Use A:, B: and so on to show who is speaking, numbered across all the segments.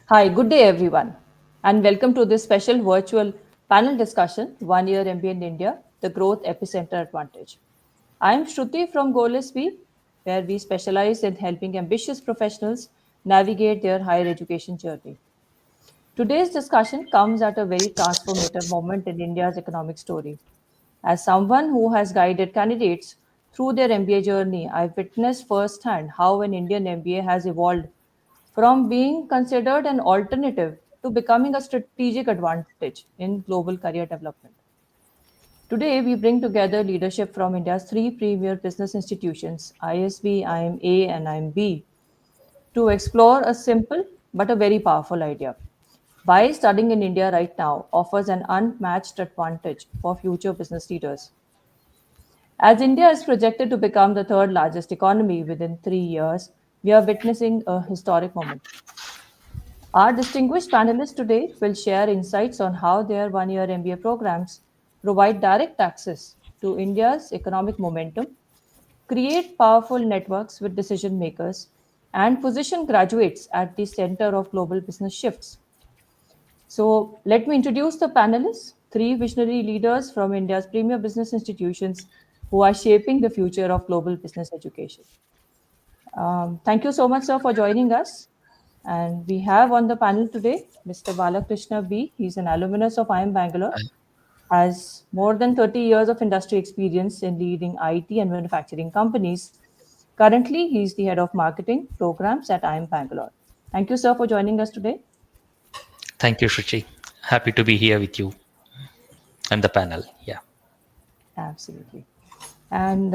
A: Hi, good day everyone, and welcome to this special virtual panel discussion, One Year MBA in India, the Growth Epicenter Advantage. I am Shruti from GOALisB, where we specialize in helping ambitious professionals navigate their higher education journey. Today's discussion comes at a very transformative moment in India's economic story. As someone who has guided candidates through their MBA journey, I've witnessed firsthand how an Indian MBA has evolved from being considered an alternative to becoming a strategic advantage in global career development. Today, we bring together leadership from India's three premier business institutions, ISB, IIMA, and IIMB, to explore a simple but a very powerful idea. Why studying in India right now offers an unmatched advantage for future business leaders. As India is projected to become the third largest economy within 3 years, we are witnessing a historic moment. Our distinguished panelists today will share insights on how their 1 year MBA programs provide direct access to India's economic momentum, create powerful networks with decision makers, and position graduates at the center of global business shifts. So, let me introduce the panelists, three visionary leaders from India's premier business institutions who are shaping the future of global business education. Thank you so much, sir, for joining us. And we have on the panel today Mr. Balakrishna B. He's an alumnus of IIM Bangalore, has more than 30 years of industry experience in leading IT and manufacturing companies. Currently, he's the head of marketing programs at IIM Bangalore. Thank you, sir, for joining us today.
B: Thank you, Shuchi. Happy to be here with you and the panel. Yeah.
A: Absolutely. And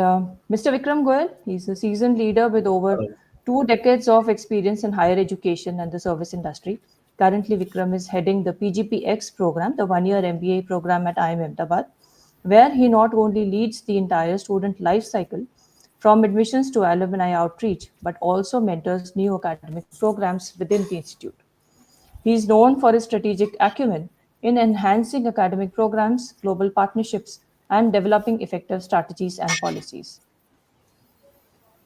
A: Mr. Vikram Goyal, he's a seasoned leader with over
C: Hello.
A: 2 decades of experience in higher education and the service industry. Currently, Vikram is heading the PGPX program, the 1 year MBA program at IIM Ahmedabad, where he not only leads the entire student life cycle from admissions to alumni outreach, but also mentors new academic programs within the institute. He is known for his strategic acumen in enhancing academic programs, global partnerships, and developing effective strategies and policies.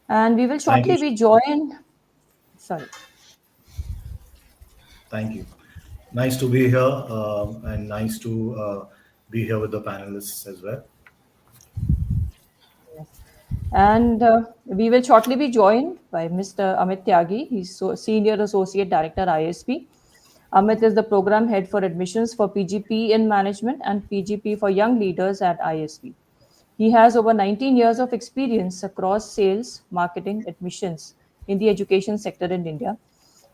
A: And we will
C: Thank you.
A: shortly be joined. Sorry.
C: Thank you. Nice to be here, and nice to be here with the panelists as well.
A: Yes. And we will shortly be joined by Mr. Amit Tyagi. He's Senior Associate Director, ISP. Amit is the program head for admissions for PGP in management and PGP for young leaders at ISP. He has over 19 years of experience across sales, marketing, admissions in the education sector in India.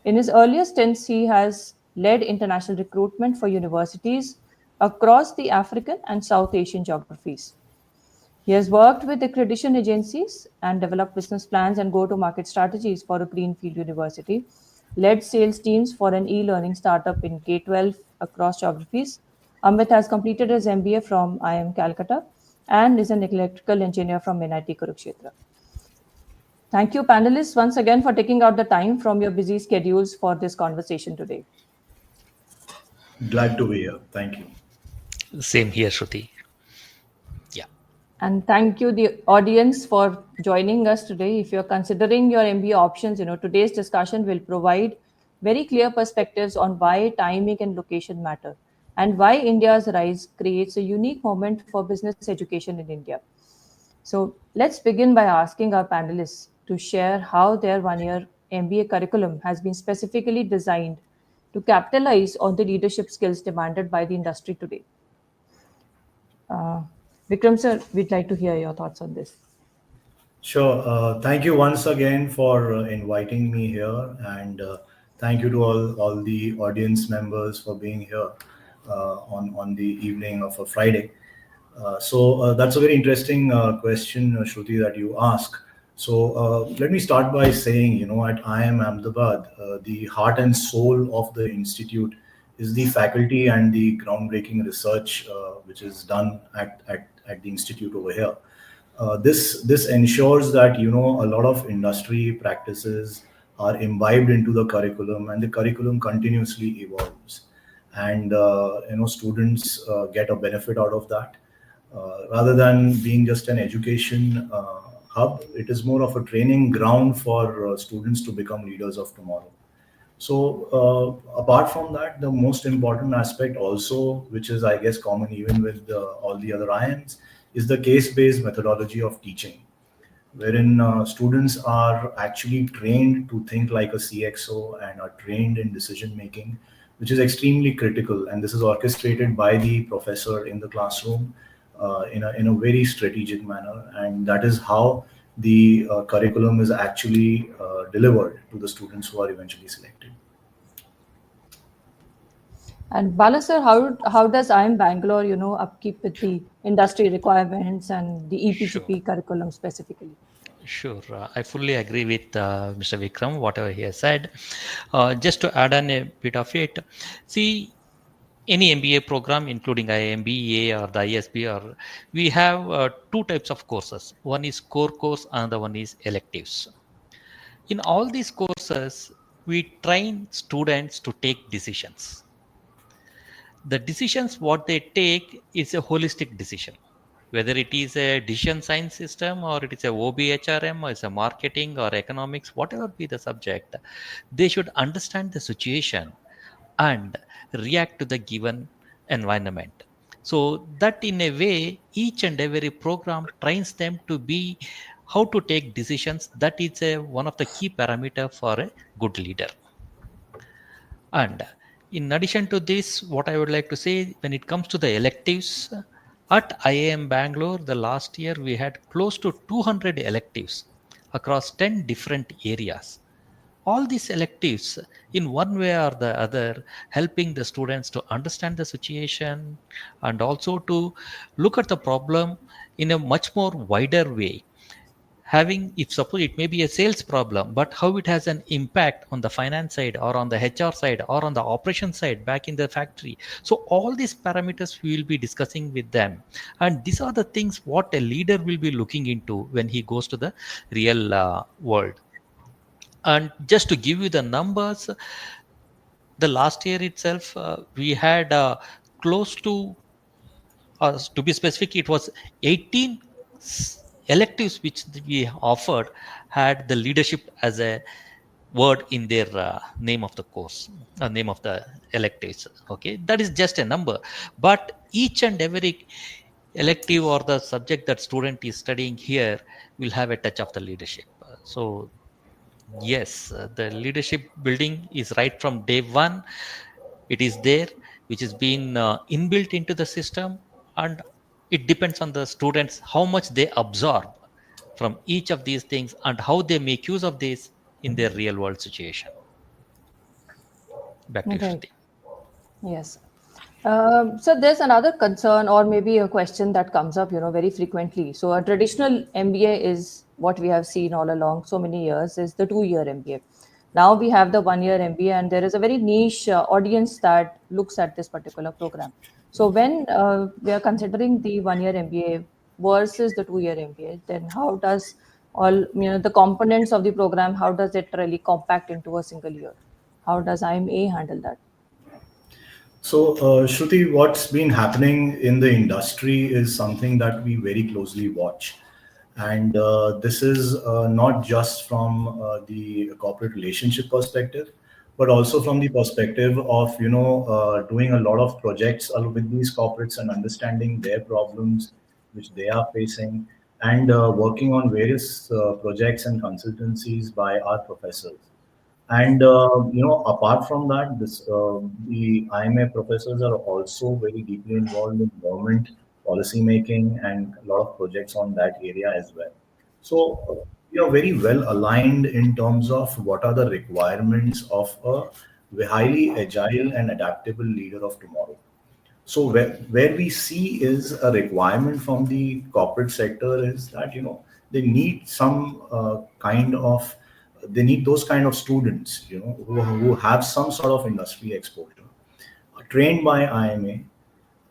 A: In his earlier stints, he has led international recruitment for universities across the African and South Asian geographies. He has worked with accreditation agencies and developed business plans and go to market strategies for a greenfield university, led sales teams for an e learning startup in K 12 across geographies. Amit has completed his MBA from IIM Calcutta and is an electrical engineer from NIT Kurukshetra. Thank you, panelists, once again for taking out the time from your busy schedules for this conversation today.
C: Glad to be here. Thank you.
B: Same here, Shruti. Yeah.
A: And thank you, the audience, for joining us today. If you're considering your MBA options, today's discussion will provide very clear perspectives on why timing and location matter and why India's rise creates a unique moment for business education in India. So let's begin by asking our panelists to share how their 1 year MBA curriculum has been specifically designed to capitalize on the leadership skills demanded by the industry today. Uh, Vikram sir, we'd like to hear your thoughts on this.
C: Sure. Thank you once again for inviting me here, and thank you to all the audience members for being here on the evening of a Friday. So that's a very interesting question, Shruti, that you ask. So let me start by saying, at IIM Ahmedabad, the heart and soul of the institute is the faculty and the groundbreaking research which is done at the institute over here. This ensures that a lot of industry practices are imbibed into the curriculum, and the curriculum continuously evolves, and students get a benefit out of that. Rather than being just an education hub, it is more of a training ground for students to become leaders of tomorrow. So apart from that, the most important aspect also, which is I guess common even with all the other IIMs, is the case-based methodology of teaching, wherein students are actually trained to think like a CXO and are trained in decision making, which is extremely critical. And this is orchestrated by the professor in the classroom in a very strategic manner. And that is how the curriculum is actually delivered to the students who are eventually selected.
A: And Bala sir, how does IIM Bangalore, upkeep with the industry requirements and the
B: Sure.
A: EPGP curriculum specifically?
B: Sure. I fully agree with Mr. Vikram, whatever he has said. Just to add on a bit of it, see, any MBA program, including IIMB EA or the ISB, or we have two types of courses. One is core course, another one is electives. In all these courses, we train students to take decisions. The decisions what they take is a holistic decision, whether it is a decision science system or it is a OBHRM or it's a marketing or economics, whatever be the subject, they should understand the situation and react to the given environment. So that in a way, each and every program trains them to be how to take decisions. That is one of the key parameter for a good leader. And in addition to this, what I would like to say, when it comes to the electives, at IIM Bangalore, the last year we had close to 200 electives across 10 different areas. All these electives, in one way or the other, helping the students to understand the situation and also to look at the problem in a much more wider way, having, if suppose it may be a sales problem, but how it has an impact on the finance side or on the HR side or on the operation side back in the factory. So all these parameters we will be discussing with them, and these are the things what a leader will be looking into when he goes to the real world. And just to give you the numbers, the last year itself we had close to be specific, it was 18 electives which we offered had the leadership as a word in their name of the course, name of the electives. Okay, that is just a number, but each and every elective or the subject that student is studying here will have a touch of the leadership. So yes, the leadership building is right from day one. It is there, which is being inbuilt into the system, and it depends on the students how much they absorb from each of these things and how they make use of this in their real world situation. Back to you,
A: Right.
B: Shruti.
A: Yes. So there's another concern or maybe a question that comes up, very frequently. So a traditional MBA is what we have seen all along so many years is the 2 year MBA. Now we have the 1 year MBA, and there is a very niche audience that looks at this particular program. So when we are considering the 1 year MBA versus the 2 year MBA, then how does all the components of the program, how does it really compact into a single year? How does IMA handle that?
C: So, Shruti, what's been happening in the industry is something that we very closely watch. And this is not just from the corporate relationship perspective, but also from the perspective of, doing a lot of projects with these corporates and understanding their problems, which they are facing, and working on various projects and consultancies by our professors. And apart from that, the IMA professors are also very deeply involved in government policy making and a lot of projects on that area as well. So we are very well aligned in terms of what are the requirements of a highly agile and adaptable leader of tomorrow. So where we see is a requirement from the corporate sector is that they need some kind of they need those kind of students who have some sort of industry exposure, trained by IMA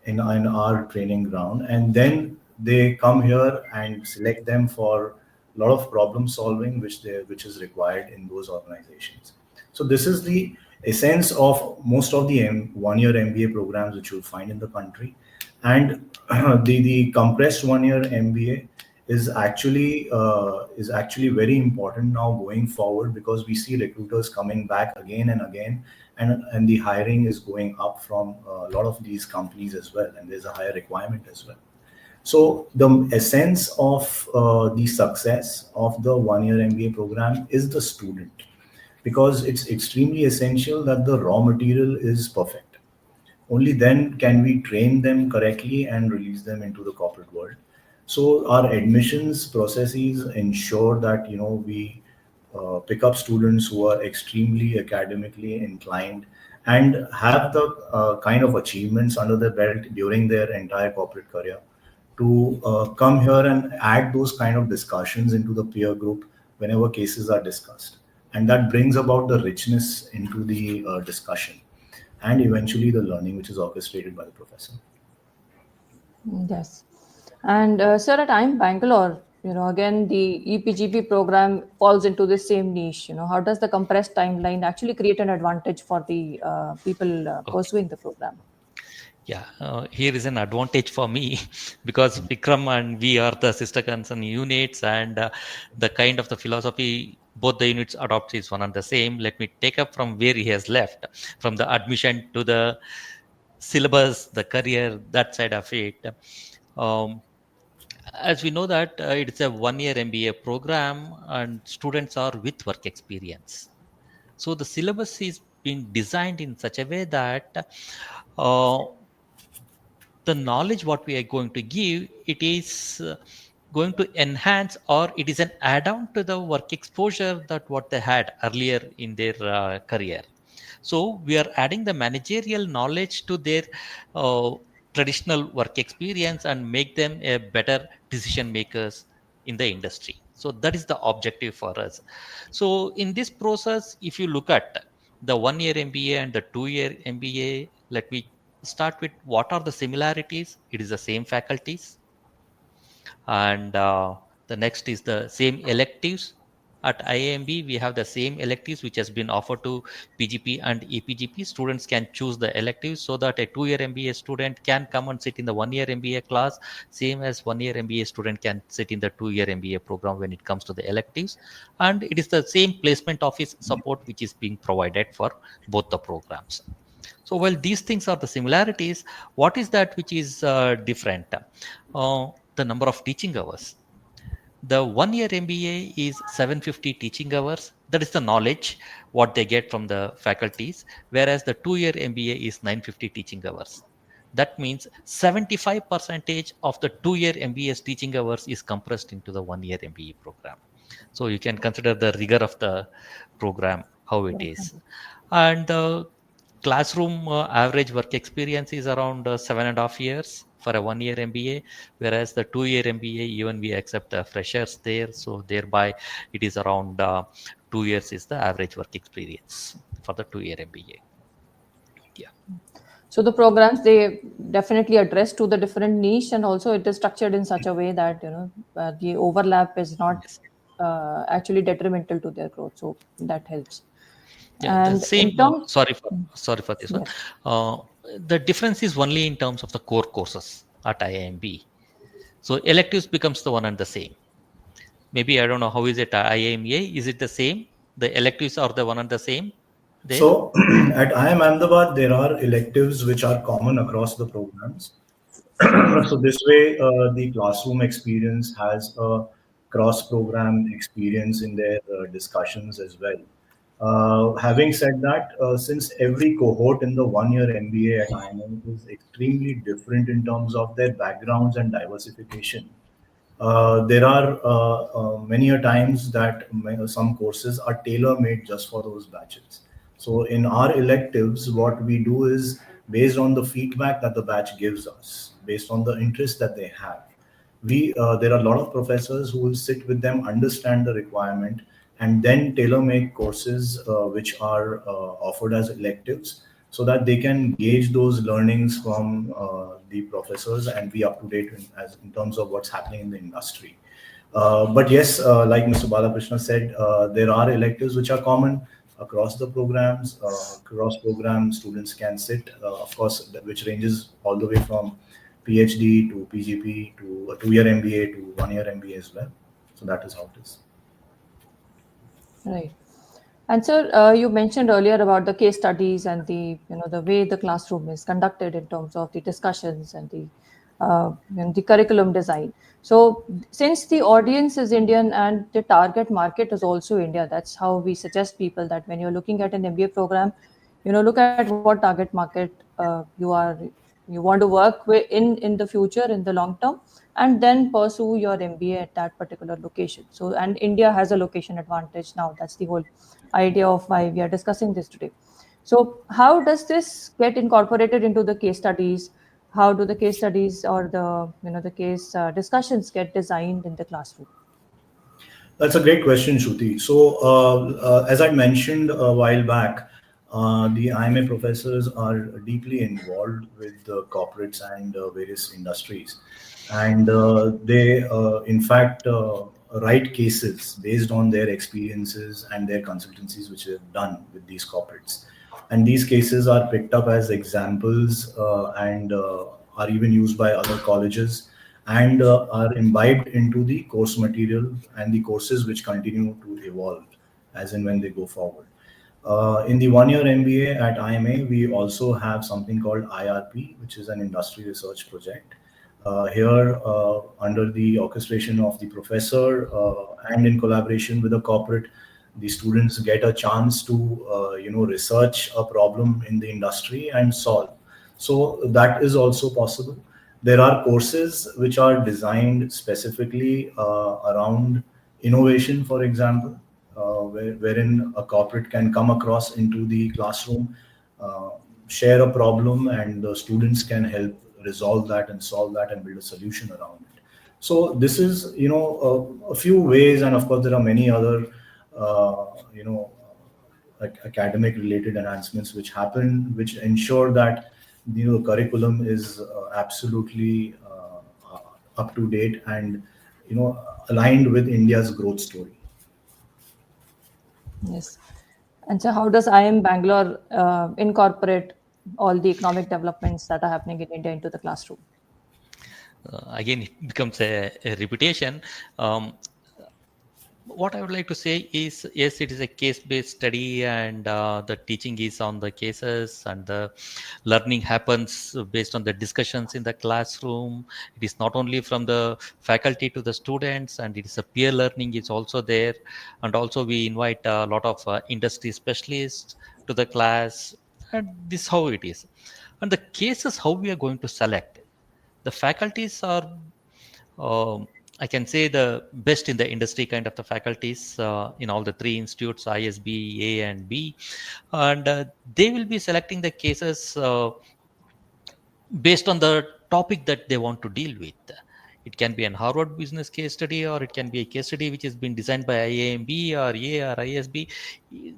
C: in our training ground, and then they come here and select them for a lot of problem solving which is required in those organizations. So this is the essence of most of the 1 year MBA programs which you'll find in the country. And the compressed 1 year MBA is actually very important now going forward, because we see recruiters coming back again and again, and the hiring is going up from a lot of these companies as well, and there's a higher requirement as well. So the essence of the success of the 1 year MBA program is the student, because it's extremely essential that the raw material is perfect. Only then can we train them correctly and release them into the corporate world. So our admissions processes ensure that we pick up students who are extremely academically inclined and have the kind of achievements under their belt during their entire corporate career, to come here and add those kind of discussions into the peer group whenever cases are discussed, and that brings about the richness into the discussion, and eventually the learning which is orchestrated by the professor.
A: Yes. And sir, at IIM Bangalore, again, the EPGP program falls into the same niche. How does the compressed timeline actually create an advantage for the people
B: Okay.
A: pursuing the program?
B: Yeah, here is an advantage for me because Vikram and we are the sister concern units, and the kind of the philosophy both the units adopt is one and the same. Let me take up from where he has left, from the admission to the syllabus, the career, that side of it. Um, as we know that it's a 1 year MBA program and students are with work experience. So the syllabus is being designed in such a way that uh, the knowledge what we are going to give, it is going to enhance, or it is an add-on to the work exposure that what they had earlier in their career. So we are adding the managerial knowledge to their uh, traditional work experience and make them a better decision makers in the industry. So that is the objective for us. So in this process, if you look at the 1 year MBA and the 2 year MBA, let me start with what are the similarities. It is the same faculties, and the next is the same electives. At IIMB, we have the same electives which has been offered to PGP and EPGP. Students can choose the electives so that a 2 year MBA student can come and sit in the 1 year MBA class, same as 1 year MBA student can sit in the 2 year MBA program when it comes to the electives. And it is the same placement office support which is being provided for both the programs. So while these things are the similarities, what is that which is different? The number of teaching hours. The 1 year MBA is 750 teaching hours. That is the knowledge what they get from the faculties, whereas the 2 year MBA is 950 teaching hours. That means 75% of the 2 year MBA's teaching hours is compressed into the 1 year MBA program. So you can consider the rigor of the program, how it is. And the classroom average work experience is around 7.5 years for a 1 year MBA, whereas the 2 year MBA, even we accept freshers there. So thereby it is around 2 years is the average work experience for the 2 year MBA. Yeah.
A: So the programs, they definitely address to the different niche, and also it is structured in such a way that the overlap is not
B: Yes.
A: actually detrimental to their growth. So that helps.
B: Yeah, the
A: And
B: same.
A: in terms,
B: Sorry for this one.
A: yes.
B: Uh, the difference is only in terms of the core courses at IIMB. So electives becomes the one and the same. Maybe I don't know how is it at IIMA. Is it the same? The electives are the one and the same there.
C: So at IIM Ahmedabad, there are electives which are common across the programs. So this way, the classroom experience has a cross-program experience in their discussions as well. Having said that, since every cohort in the 1 year MBA at IIM is extremely different in terms of their backgrounds and diversification, there are many a times that some courses are tailor made just for those batches. So in our electives, what we do is based on the feedback that the batch gives us, based on the interest that they have. We there are a lot of professors who will sit with them, understand the requirement, and then tailor make courses which are offered as electives, so that they can gauge those learnings from the professors and be up to date in terms of what's happening in the industry. But yes, like Mr. Balakrishna said, there are electives which are common across the programs. Cross program students can sit, of course, which ranges all the way from PhD to PGP to a 2-year MBA to 1-year MBA as well. So that is how it is.
A: Right. And sir, you mentioned earlier about the case studies and the way the classroom is conducted in terms of the discussions and the curriculum design. So since the audience is Indian and the target market is also India, that's how we suggest people that when you're looking at an MBA program, look at what target market you want to work with in the future, in the long term, and then pursue your MBA at that particular location. So, and India has a location advantage now. That's the whole idea of why we are discussing this today. So how does this get incorporated into the case studies? How do the case studies or the case discussions get designed in the classroom?
C: That's a great question, Shruti. So, as I mentioned a while back, the IIMA professors are deeply involved with the corporates and various industries. And they, in fact, write cases based on their experiences and their consultancies, which they've done with these corporates. And these cases are picked up as examples and are even used by other colleges and are imbibed into the course material and the courses which continue to evolve as and when they go forward. In the 1-year MBA at IIMA, we also have something called IRP, which is an industry research project. Here, under the orchestration of the professor and in collaboration with a corporate, the students get a chance to research a problem in the industry and solve. So that is also possible. There are courses which are designed specifically around innovation, for example, wherein a corporate can come across into the classroom, share a problem, and the students can help resolve that and solve that and build a solution around it. So this is, a few ways, and of course there are many other, academic related enhancements which happen, which ensure that the curriculum is absolutely up to date and aligned with India's growth story.
A: Yes. And so how does IIM Bangalore incorporate all the economic developments that are happening in India into the classroom?
B: Again, it becomes a repetition. What I would like to say is, yes, it is a case-based study, and the teaching is on the cases, and the learning happens based on the discussions in the classroom. It is not only from the faculty to the students, and it is a peer learning is also there. And also we invite a lot of industry specialists to the class, and this is how it is. And the cases, how we are going to select. The faculties are I can say the best in the industry kind of the faculties in all the three institutes, ISB, A and B. And they will be selecting the cases based on the topic that they want to deal with. It can be an Harvard business case study, or it can be a case study which has been designed by IIMB or A or ISB.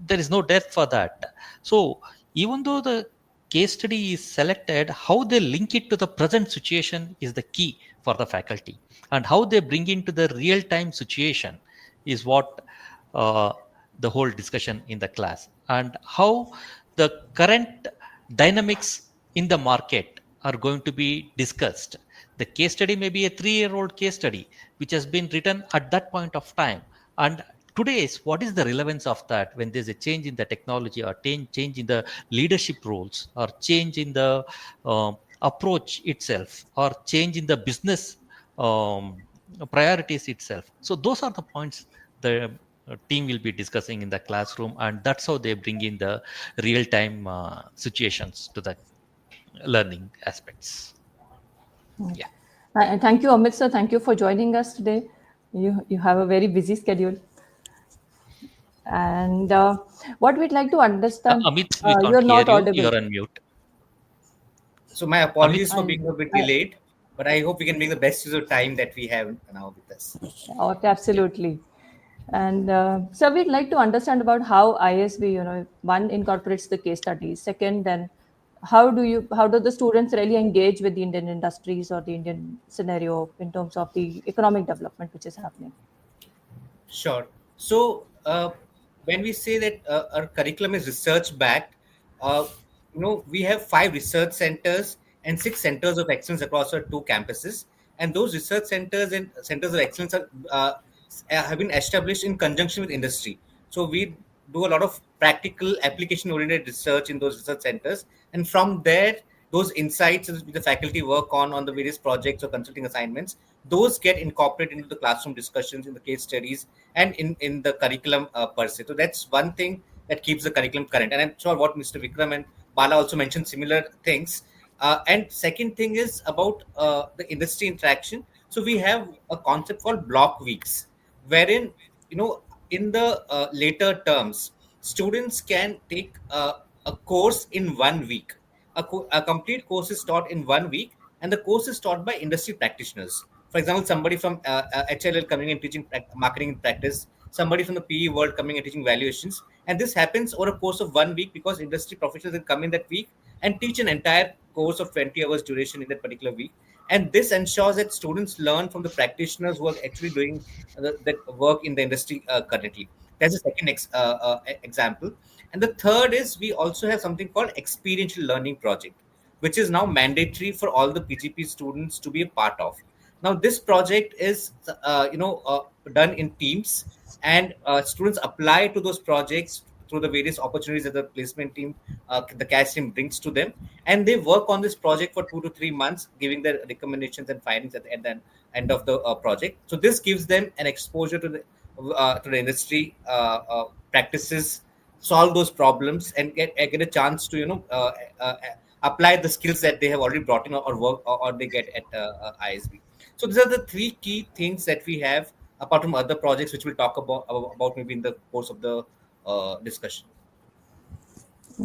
B: There is no depth for that. So even though the case study is selected, how they link it to the present situation is the key for the faculty, and how they bring into the real-time situation is what the whole discussion in the class, and how the current dynamics in the market are going to be discussed. The case study may be a 3-year-old case study which has been written at that point of time, and today's what is the relevance of that when there's a change in the technology, or change in the leadership roles, or change in the approach itself, or change in the business priorities itself. So those are the points the team will be discussing in the classroom, and that's how they bring in the real time situations to the learning aspects. Yeah.
A: Thank you, Amit sir. Thank you for joining us today. You have a very busy schedule. And what we'd like to understand,
B: Amit, we can't
A: you're
B: hear
A: not
B: you.
A: audible.
B: You're on mute.
D: So my apologies
B: Amit?
D: for being a bit delayed, but I hope we can make the best use of time that we have now with us.
A: Okay, absolutely. And so we'd like to understand about how ISB, one incorporates the case studies. Second, then how do the students really engage with the Indian industries or the Indian scenario in terms of the economic development which is happening?
D: Sure. So when we say that our curriculum is research backed, we have 5 research centers and 6 centers of excellence across our 2 campuses. And those research centers and centers of excellence have been established in conjunction with industry. So we do a lot of practical application-oriented research in those research centers, and from there, those insights that the faculty work on the various projects or consulting assignments, those get incorporated into the classroom discussions, in the case studies, and in the curriculum per se. So that's one thing that keeps the curriculum current. And I'm sure what Mr. Vikram and Bala also mentioned similar things. And second thing is about the industry interaction. So we have a concept called block weeks, wherein, in the later terms, students can take a course in 1 week. A complete course is taught in 1 week, and the course is taught by industry practitioners. For example, somebody from HLL coming and teaching marketing in practice, somebody from the PE world coming and teaching valuations. And this happens over a course of 1 week, because industry professionals will come in that week and teach an entire course of 20 hours duration in that particular week. And this ensures that students learn from the practitioners who are actually doing that work in the industry currently. That's the second example. And the third is, we also have something called experiential learning project, which is now mandatory for all the PGP students to be a part of. Now, this project is done in teams, and students apply to those projects through the various opportunities that the placement team, the CAS team brings to them, and they work on this project for 2 to 3 months, giving their recommendations and findings at the end of the project. So this gives them an exposure to the industry practices, solve those problems, and get a chance to apply the skills that they have already brought in, or work, or they get at ISB. So these are the 3 key things that we have, apart from other projects which we'll talk about maybe in the course of the discussion.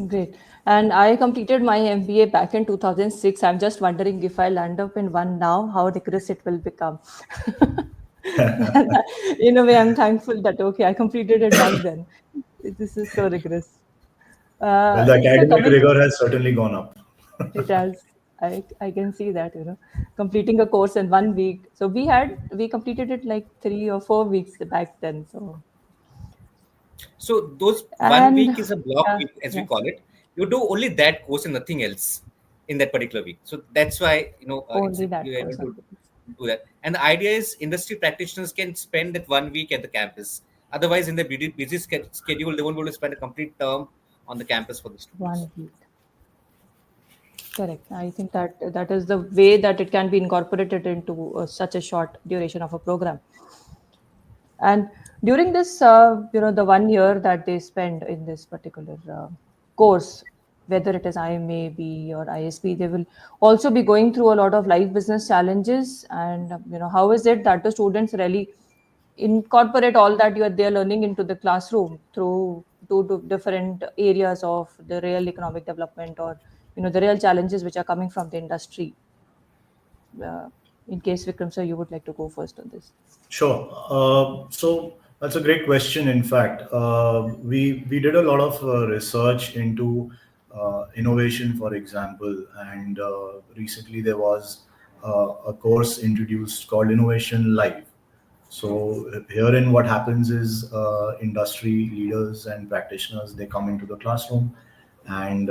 A: Great. And I completed my MBA back in 2006. I'm just wondering, if I land up in one now, how rigorous it will become. In a way, I'm thankful that, okay, I completed it back then. This is so rigorous.
C: Well, the
A: So
C: academic
A: coming,
C: rigor has certainly gone up.
A: it has, I can see that, completing a course in 1 week. So we completed it like 3 or 4 weeks back then.
D: So those 1 week
A: And
D: is a block week, as we
A: yeah,
D: call it. You do only that course and nothing else in that particular week. So that's why
A: only that
D: you're able
A: course.
D: to do that. And the idea is, industry practitioners can spend that 1 week at the campus. Otherwise, in the busy schedule, they won't be able to spend a complete term on the campus for the students.
A: 1 week. Correct. I think that is the way that it can be incorporated into such a short duration of a program. And during this, the 1 year that they spend in this particular course, whether it is IIMA, B, or ISB, they will also be going through a lot of life business challenges. And how is it that the students really incorporate all that they're learning into the classroom through to different areas of the real economic development, or the real challenges which are coming from the industry. In case Vikram sir, you would like to go first on this.
C: Sure. So that's a great question. In fact, we did a lot of research into innovation, for example, and recently there was a course introduced called Innovation Live. So herein, what happens is, industry leaders and practitioners, they come into the classroom and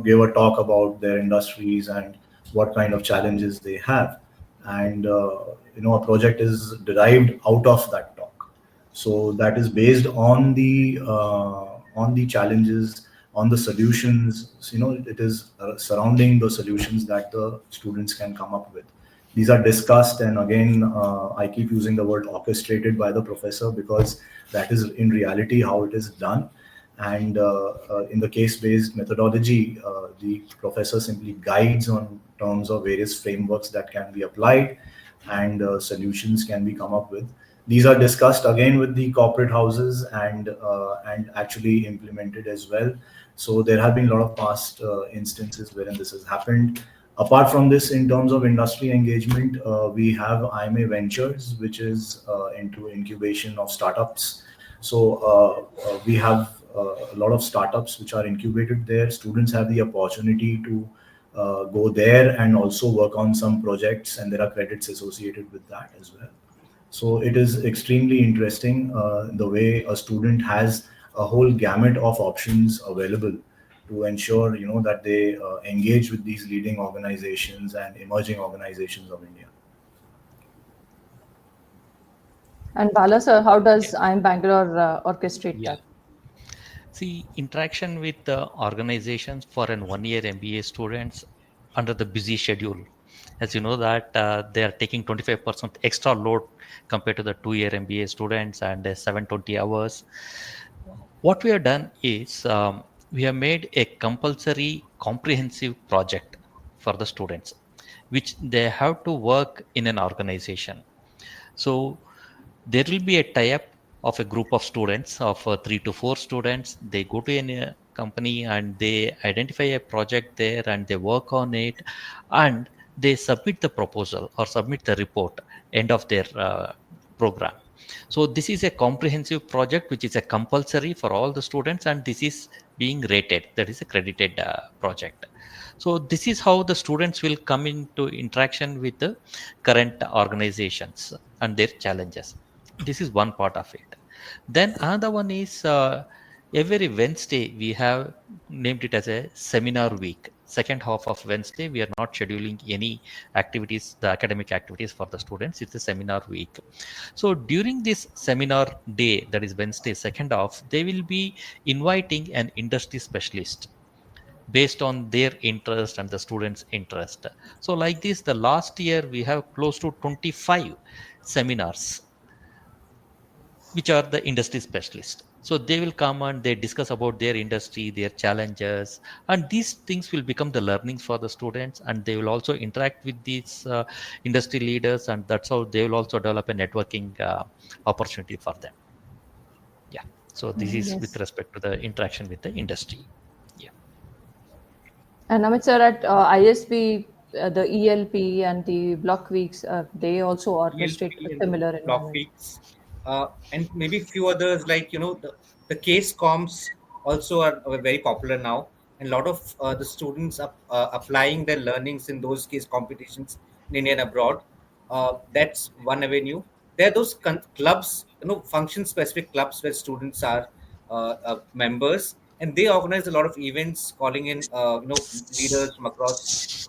C: give a talk about their industries and what kind of challenges they have, and a project is derived out of that talk. So that is based on the challenges, on the solutions. It is surrounding the solutions that the students can come up with. These are discussed, and again, I keep using the word orchestrated by the professor, because that is in reality how it is done. And in the case-based methodology, the professor simply guides on terms of various frameworks that can be applied, and solutions can be come up with. These are discussed again with the corporate houses, and actually implemented as well. So there have been a lot of past instances wherein this has happened. Apart from this, in terms of industry engagement, we have IIMA Ventures, which is into incubation of startups. So we have a lot of startups which are incubated there. Students have the opportunity to go there and also work on some projects, and there are credits associated with that as well. So it is extremely interesting the way a student has a whole gamut of options available to ensure that they engage with these leading organizations and emerging organizations of India.
A: And Bala sir, how does IIM Bangalore orchestrate
B: Yeah.
A: that?
B: See, interaction with the organizations for an 1 year MBA students under the busy schedule. As you know that they are taking 25% extra load compared to the 2 year MBA students and 720 hours. What we have done is we have made a compulsory comprehensive project for the students, which they have to work in an organization. So there will be a tie-up of a group of students of 3 to 4 students. They go to a company and they identify a project there and they work on it, and they submit the proposal or submit the report end of their program. So this is a comprehensive project which is a compulsory for all the students, and this is being rated, that is a credited project. So this is how the students will come into interaction with the current organizations and their challenges. This is one part of it. Then another one is every Wednesday we have named it as a seminar week. Second half of Wednesday we are not scheduling any activities, the academic activities for the students. It's a seminar week. So during this seminar day, that is Wednesday second half, they will be inviting an industry specialist based on their interest and the students' interest. So like this, the last year we have close to 25 seminars which are the industry specialists. So they will come and they discuss about their industry, their challenges, and these things will become the learnings for the students, and they will also interact with these industry leaders, and that's how they will also develop a networking opportunity for them. Yeah. So this is with
A: Yes.
B: respect to the interaction with the industry. Yeah.
A: And Amit sir, at ISB, the ELP and the block weeks, they also orchestrate a
D: ELP and
A: similar
D: block
A: environment.
D: weeks, and maybe few others like the case comms also are very popular now, and a lot of the students are applying their learnings in those case competitions in India and abroad. That's one avenue. There are those clubs, function specific clubs where students are members, and they organize a lot of events, calling in leaders from across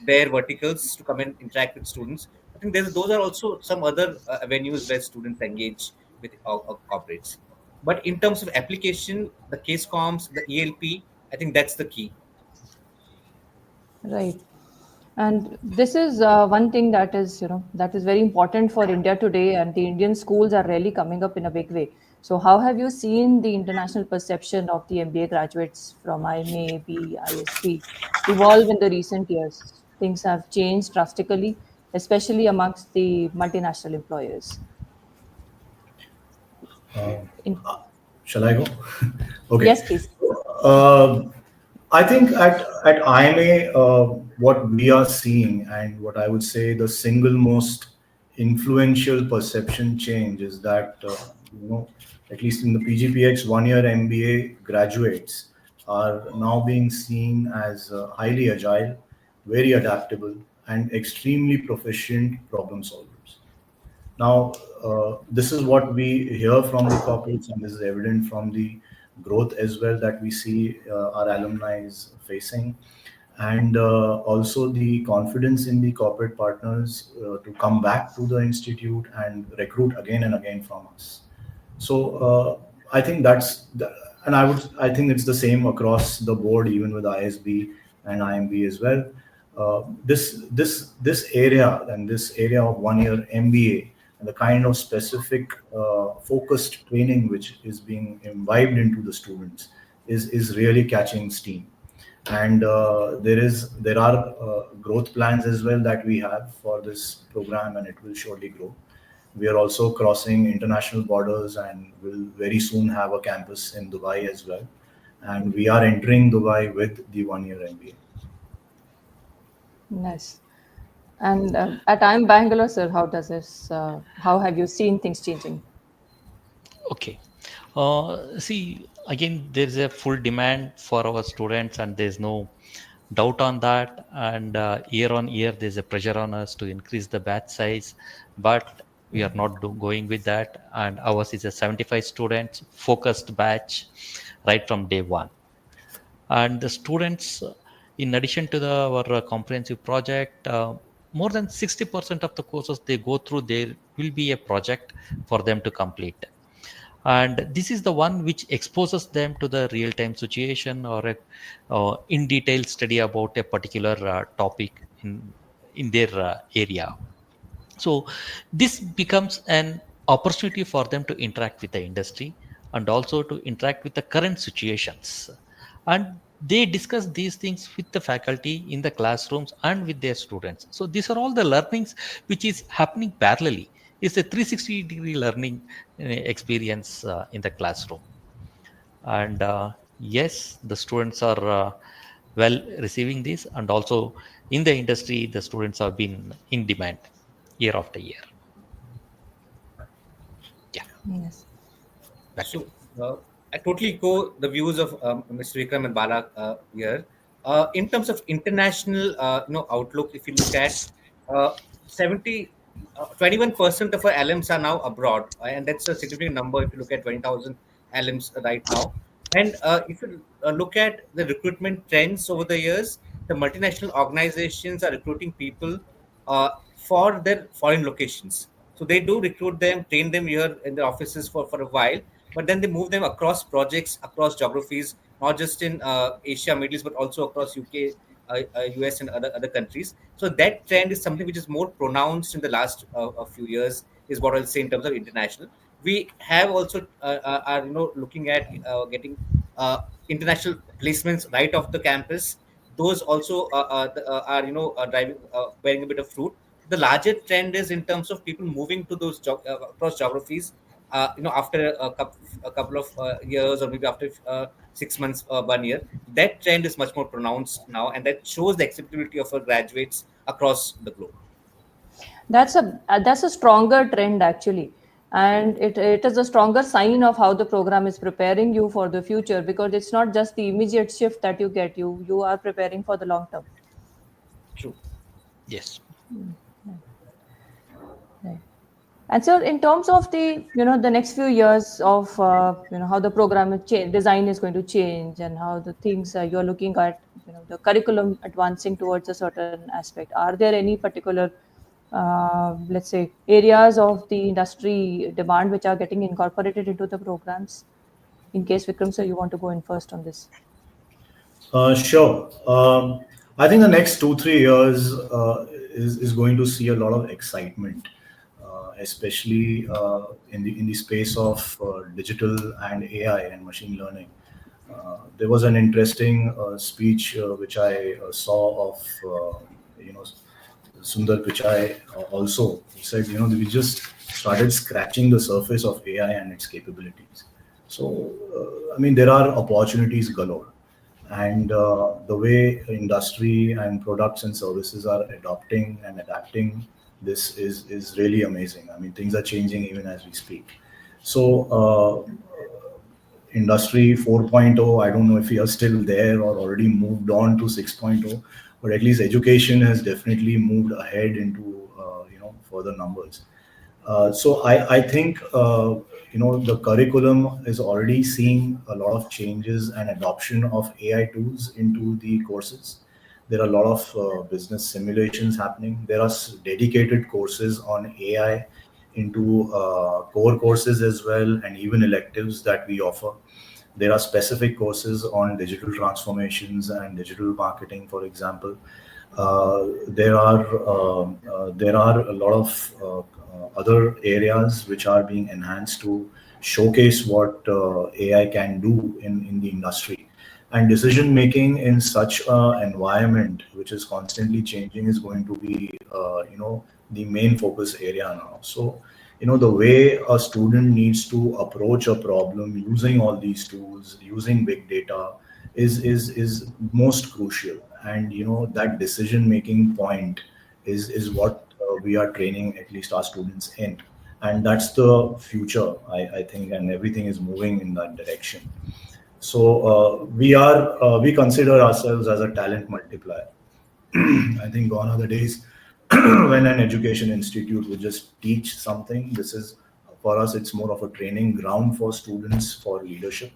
D: their verticals to come and interact with students. I think those are also some other avenues where students engage with corporates. But in terms of application, the case comms, the ELP, I think that's the key.
A: Right. And this is one thing that is, that is very important for India today, and the Indian schools are really coming up in a big way. So, how have you seen the international perception of the MBA graduates from IIMA, ISB evolve in the recent years? Things have changed drastically, especially amongst the multinational employers.
C: Uh,
A: In,
C: Shall I go? Okay.
A: yes, please.
C: Uh, I think at IMA, what we are seeing and what I would say the single most influential perception change is that at least in the PGPX 1 year MBA graduates are now being seen as highly agile, very adaptable, and extremely proficient problem solvers. Now, this is what we hear from the corporates, and this is evident from the growth as well that we see our alumni is facing, and also the confidence in the corporate partners to come back to the institute and recruit again and again from us. So I think and I think it's the same across the board, even with ISB and IMB as well. This area and this area of 1 year MBA and the kind of specific focused training which is being imbibed into the students is really catching steam. And there are growth plans as well that we have for this program, and it will surely grow. We are also crossing international borders and will very soon have a campus in Dubai as well. And we are entering Dubai with the 1 year MBA.
A: Nice. And at IIM Bangalore, sir, how does this? How have you seen things changing?
B: Okay. See, again, there's a full demand for our students, and there's no doubt on that. And year on year, there's a pressure on us to increase the batch size, but we are not going with that. And ours is a 75 students focused batch right from day one. And the students, in addition to our comprehensive project, more than 60% of the courses they go through, there will be a project for them to complete. And this is the one which exposes them to the real time situation or a in detail study about a particular topic in their area. So this becomes an opportunity for them to interact with the industry and also to interact with the current situations. And they discuss these things with the faculty in the classrooms and with their students. So these are all the learnings which is happening parallelly. It's a 360-degree learning experience in the classroom. And yes, the students are well receiving this, and also in the industry the students have been in demand year after year. Yeah.
A: Yes.
B: Back to
D: So I totally echo the views of Mr. Vikram and Bala here. In terms of international, outlook, if you look at uh, 70, 21% of our LMs are now abroad, and that's a significant number if you look at 20,000 LMs right now. And if you look at the recruitment trends over the years, the multinational organizations are recruiting people for their foreign locations. So they do recruit them, train them here in the offices for a while, but then they move them across projects, across geographies, not just in Asia, Middle East, but also across UK, US, and other countries. So that trend is something which is more pronounced in the last a few years, is what I'll say in terms of international. We have also are looking at getting international placements right off the campus. Those also are driving bearing a bit of fruit. The larger trend is in terms of people moving to those across geographies. After a couple of years, or maybe after 6 months, 1 year, that trend is much more pronounced now, and that shows the acceptability of our graduates across the globe.
A: That's a stronger trend actually, and it is a stronger sign of how the program is preparing you for the future, because it's not just the immediate shift that you get. You are preparing for the long term.
D: True.
B: yes.
A: Right. And so, in terms of the next few years of how the program design is going to change, and how the things you're looking at, the curriculum advancing towards a certain aspect, are there any particular, let's say, areas of the industry demand which are getting incorporated into the programs? In case Vikram sir, you want to go in first on this.
C: Sure. I think the next 2-3 years is going to see a lot of excitement, especially in the space of digital and AI and machine learning. There was an interesting speech which I saw of Sundar Pichai also. He said, we just started scratching the surface of AI and its capabilities. So, I mean, there are opportunities galore. And the way industry and products and services are adopting and adapting this is really amazing. I mean, things are changing even as we speak. So, industry 4.0, I don't know if we are still there or already moved on to 6.0, but at least education has definitely moved ahead into further numbers. So I think the curriculum is already seeing a lot of changes and adoption of AI tools into the courses. There are a lot of business simulations happening. There are dedicated courses on AI into core courses as well, and even electives that we offer. There are specific courses on digital transformations and digital marketing, for example. There are a lot of other areas which are being enhanced to showcase what AI can do in the industry. And decision making in such an environment, which is constantly changing, is going to be, the main focus area now. So, the way a student needs to approach a problem using all these tools, using big data, is most crucial. And that decision making point is what we are training at least our students in, and that's the future, I think, and everything is moving in that direction. So we consider ourselves as a talent multiplier. I think gone are the days when an education institute would just teach something. This is, for us, it's more of a training ground for students for leadership.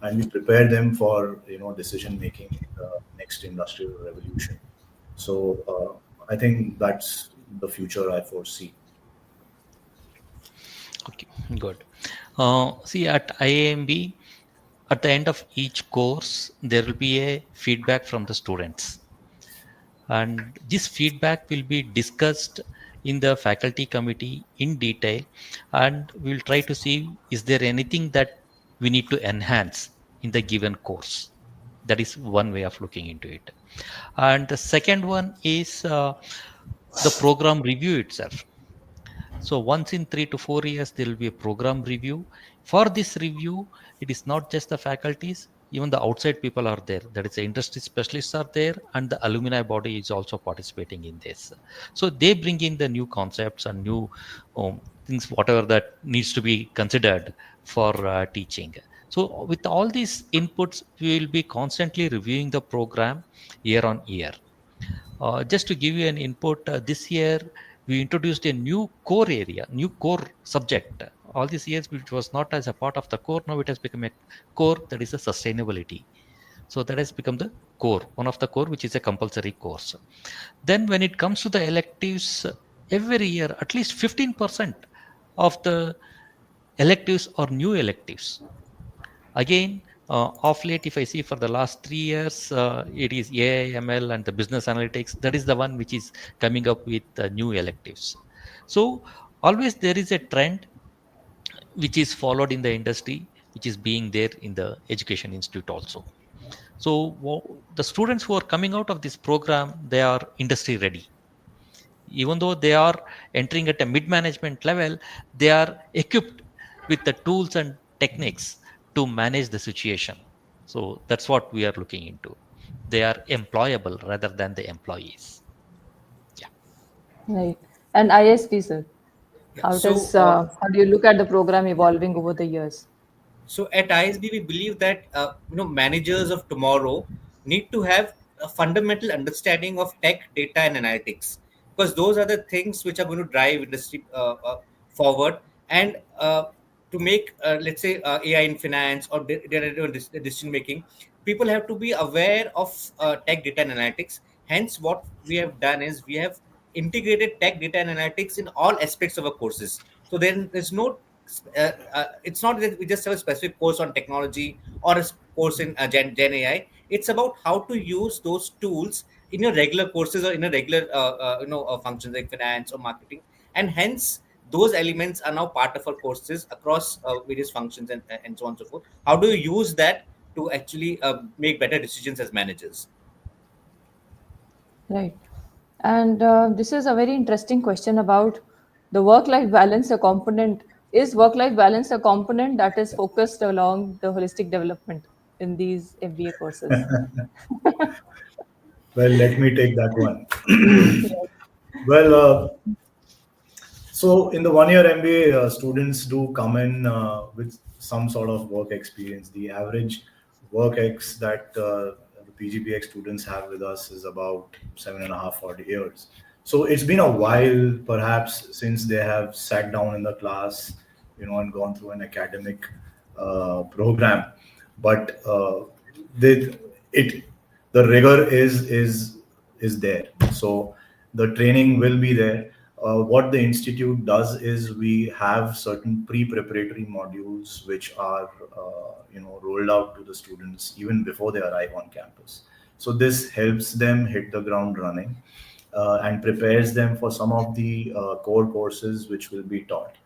C: and we prepare them for decision making in the next industrial revolution. So I think that's the future I foresee.
B: Okay, good. See, at IIMB, at the end of each course, there will be a feedback from the students. And this feedback will be discussed in the faculty committee in detail. And we'll try to see, is there anything that we need to enhance in the given course? That is one way of looking into it. And the second one is the program review itself. So once in 3 to 4 years, there will be a program review. For this review, it is not just the faculties, even the outside people are there. That is, the industry specialists are there, and the alumni body is also participating in this. So they bring in the new concepts and new things, whatever that needs to be considered for teaching. So with all these inputs, we will be constantly reviewing the program year on year. Just to give you an input, this year we introduced a new core area, new core subject. All these years, which was not as a part of the core, now it has become a core, that is a sustainability. So that has become the core, one of the core, which is a compulsory course. Then when it comes to the electives, every year, at least 15% of the electives are new electives. Again, of late, if I see for the last 3 years, it is AI, ML, and the business analytics. That is the one which is coming up with new electives. So always there is a trend which is followed in the industry, which is being there in the education institute also. So the students who are coming out of this program, they are industry ready. Even though they are entering at a mid-management level, they are equipped with the tools and techniques to manage the situation. So that's what we are looking into. They are employable rather than the employees. Yeah.
A: Right. And ISP, sir,
D: Yeah.
A: how do you look at the program evolving over the years?
D: So at ISB, we believe that managers of tomorrow need to have a fundamental understanding of tech, data, and analytics, because those are the things which are going to drive industry forward. And to make, let's say, AI in finance or data decision making, people have to be aware of tech, data, and analytics. Hence, what we have done is we have integrated tech, data, and analytics in all aspects of our courses. So then there's no it's not that we just have a specific course on technology or a course in Gen AI. It's about how to use those tools in your regular courses or in a regular functions like finance or marketing, and hence those elements are now part of our courses across various functions and so on and so forth. How do you use that to actually make better decisions as managers?
A: Right. And this is a very interesting question about the work-life balance, a component. Is work-life balance a component that is focused along the holistic development in these MBA courses?
C: Well, let me take that one. Well, so in the 1 year MBA, students do come in with some sort of work experience. The average work ex that the PGPX students have with us is about 7.5 odd years. So it's been a while, perhaps, since they have sat down in the class, and gone through an academic program. But they, it the rigor is there. So the training will be there. What the institute does is we have certain pre-preparatory modules which are rolled out to the students even before they arrive on campus. So this helps them hit the ground running and prepares them for some of the core courses which will be taught.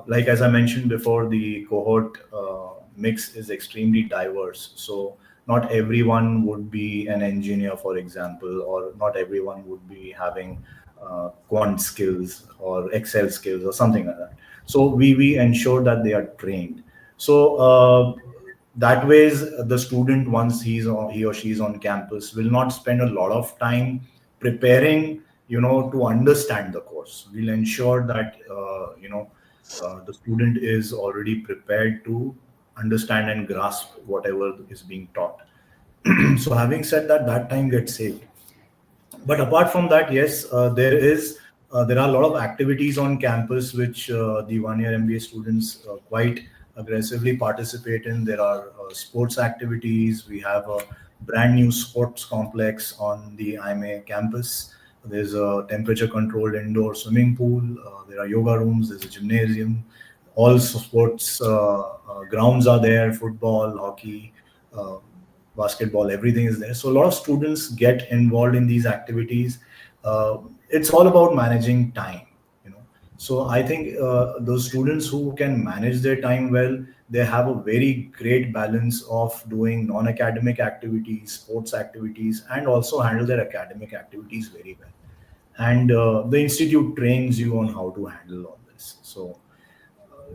C: Like as I mentioned before, the cohort mix is extremely diverse. So not everyone would be an engineer, for example, or not everyone would be having quant skills or Excel skills or something like that. So we ensure that they are trained. So that ways the student, once he or she is on campus, will not spend a lot of time preparing, to understand the course. We'll ensure that the student is already prepared to understand and grasp whatever is being taught. So having said that, that time gets saved. But apart from that, yes, there are a lot of activities on campus which the 1 year MBA students quite aggressively participate in. There are sports activities. We have a brand new sports complex on the IIMA campus. There's a temperature controlled indoor swimming pool. There are yoga rooms. There's a gymnasium. All sports grounds are there: football, hockey, uh, basketball, everything is there. So a lot of students get involved in these activities. It's all about managing time, you know. So I think those students who can manage their time well, they have a very great balance of doing non-academic activities, sports activities, and also handle their academic activities very well. And the institute trains you on how to handle all this. So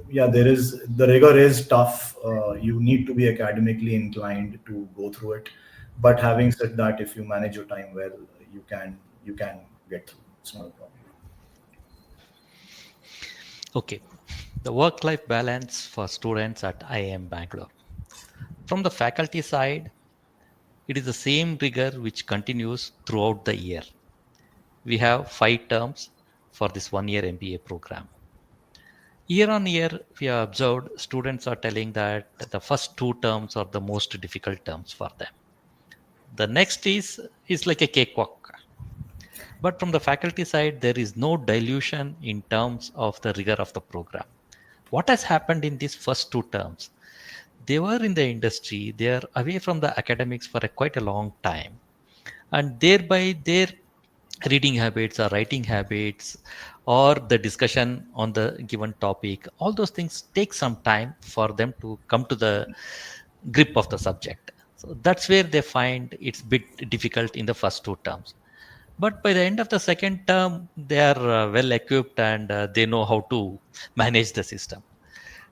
C: yeah, there is, the rigor is tough. You need to be academically inclined to go through it. But having said that, if you manage your time well, you can get through. It's not a problem.
B: Okay, the work-life balance for students at IIM Bangalore. From the faculty side, it is the same rigor which continues throughout the year. We have 5 terms for this 1 year MBA program. Year on year, we have observed students are telling that the first 2 terms are the most difficult terms for them. The next is like a cakewalk. But from the faculty side, there is no dilution in terms of the rigor of the program. What has happened in these first 2 terms? They were in the industry, they are away from the academics for quite a long time, and thereby their reading habits or writing habits or the discussion on the given topic, all those things take some time for them to come to the grip of the subject. So that's where they find it's a bit difficult in the first 2 terms. But by the end of the second term, they are well equipped and they know how to manage the system.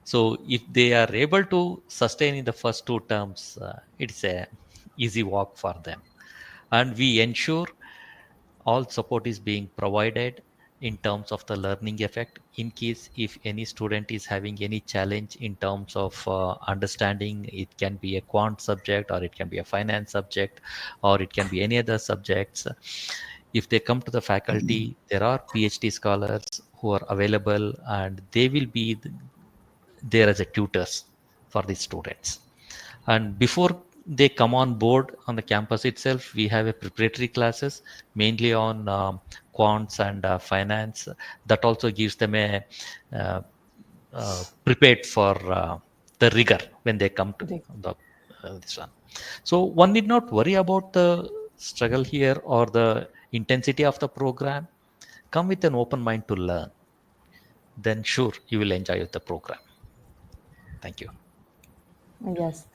B: So if they are able to sustain in the first 2 terms, it's a easy walk for them. And we ensure all support is being provided in terms of the learning effect. In case if any student is having any challenge in terms of understanding, it can be a quant subject or it can be a finance subject or it can be any other subjects. If they come to the faculty, there are PhD scholars who are available and they will be there as a tutors for the students. And before they come on board on the campus itself, we have a preparatory classes mainly on quants and finance. That also gives them a uh, prepared for the rigor when they come to the this one. So one need not worry about the struggle here or the intensity of the program. Come with an open mind to learn. Then sure you will enjoy the program. Thank you.
A: Yes.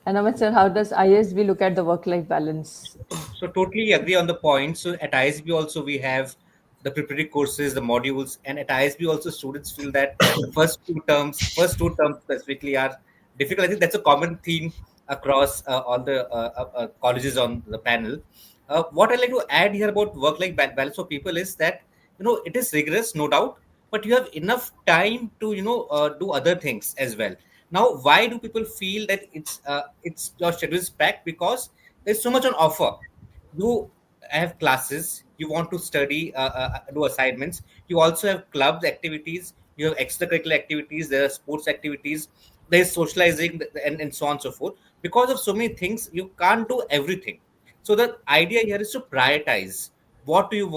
A: And Amit sir, how does ISB look at the work-life balance?
D: So totally agree on the point. So at ISB also we have the preparatory courses, the modules, and at ISB also students feel that the first two terms specifically are difficult. I think that's a common theme across all the colleges on the panel. What I like to add here about work-life balance for people is that it is rigorous, no doubt, but you have enough time to do other things as well. Now, why do people feel that it's your schedule is packed? Because there's so much on offer. You have classes, you want to study, do assignments, you also have clubs activities, you have extracurricular activities, there are sports activities, there's socializing, and so on and so forth. Because of so many things, you can't do everything. So the idea here is to prioritize. What do you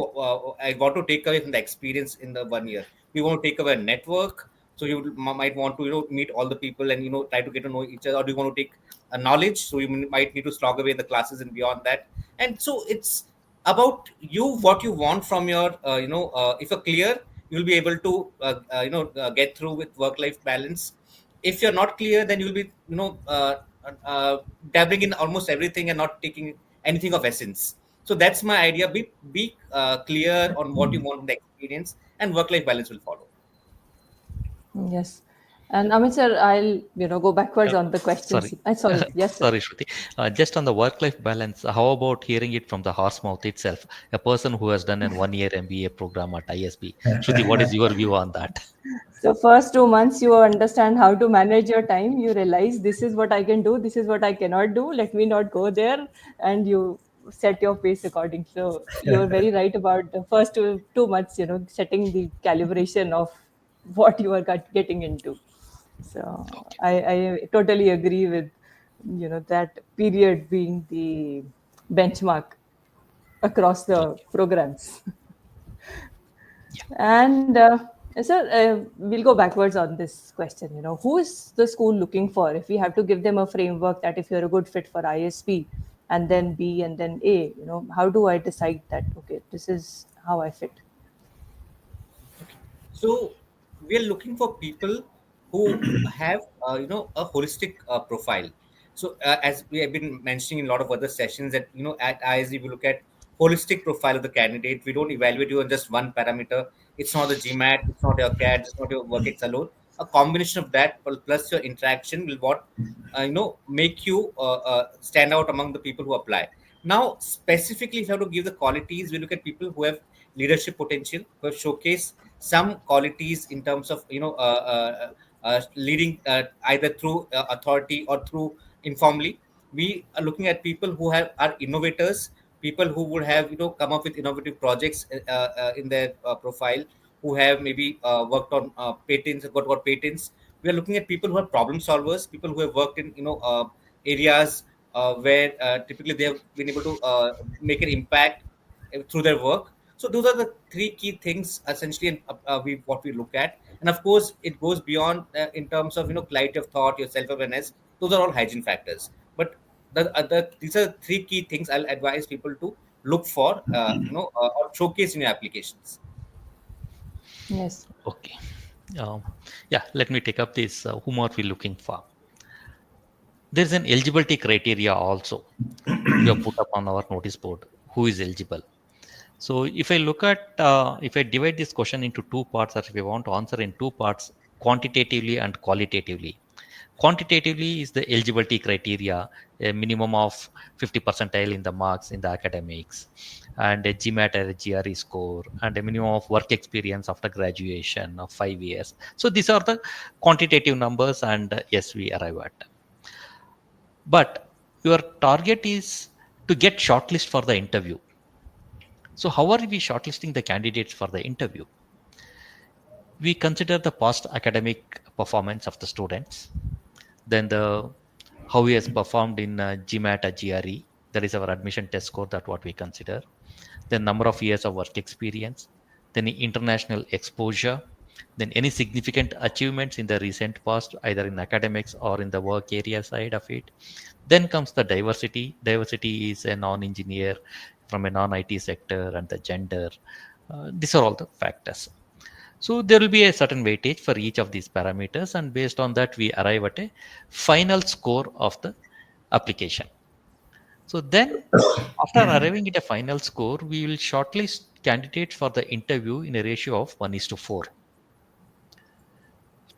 D: I want to take away from the experience in the 1 year? We want to take away a network. So you might want to meet all the people and try to get to know each other. Or do you want to take a knowledge? So you might need to slog away the classes and beyond that. And so it's about you, what you want from your if you're clear, you'll be able to get through with work life balance. If you're not clear, then you'll be dabbling in almost everything and not taking anything of essence. So that's my idea. Be clear on what you want in the experience, and work life balance will follow.
A: Yes. And Amit sir, I'll go backwards on the questions.
B: Sorry.
A: Sorry. Yes, sir.
B: Sorry, Shruti. Just on the work-life balance, how about hearing it from the horse mouth itself? A person who has done a 1 year MBA program at ISB. Shruti, what is your view on that?
A: So first 2 months, you understand how to manage your time. You realize this is what I can do, this is what I cannot do. Let me not go there, and you set your pace according. So you're very right about the first two months. Setting the calibration of what you are getting into. So
B: Okay.
A: I totally agree with that period being the benchmark across the programs.
B: Yeah.
A: And sir, we'll go backwards on this question. Who is the school looking for? If we have to give them a framework that if you're a good fit for ISP and then B and then A, how do I decide that, okay, this is how I fit?
D: Okay. So we are looking for people who have a holistic profile. So as we have been mentioning in a lot of other sessions that at ISD we look at holistic profile of the candidate. We don't evaluate you on just one parameter. It's not the GMAT, it's not your CAT, it's not your work ex alone. A combination of that plus your interaction will what make you stand out among the people who apply. Now specifically if you have to give the qualities, we look at people who have leadership potential, who have showcased some qualities in terms of leading either through authority or through informally. We are looking at people who are innovators, people who would have come up with innovative projects in their profile, who have maybe worked on patents, got patents. We are looking at people who are problem solvers, people who have worked in areas where typically they have been able to make an impact through their work. So those are the three key things essentially, and what we look at. And of course, it goes beyond in terms of clarity of thought, your self awareness. Those are all hygiene factors. But these are three key things I'll advise people to look for, or showcase in your applications.
A: Yes.
B: Okay. Um, yeah, let me take up this. Whom are we looking for? There's an eligibility criteria also. We have put up on our notice board. Who is eligible? So if I look at, if I divide this question into two parts, or if we want to answer in two parts, quantitatively and qualitatively. Quantitatively is the eligibility criteria, a minimum of 50 percentile in the marks in the academics, and a GMAT or a GRE score, and a minimum of work experience after graduation of 5 years. So these are the quantitative numbers, and yes, we arrive at. But your target is to get shortlist for the interview. So how are we shortlisting the candidates for the interview? We consider the past academic performance of the students, then the how he has performed in GMAT or GRE. That is our admission test score. That what we consider. Then number of years of work experience, then the international exposure, then any significant achievements in the recent past, either in academics or in the work area side of it. Then comes the diversity. Diversity is a non-engineer from a non-IT sector, and the gender. These are all the factors. So there will be a certain weightage for each of these parameters, and based on that, we arrive at a final score of the application. So then, after arriving at a final score, we will shortlist candidates for the interview in a ratio of 1:4.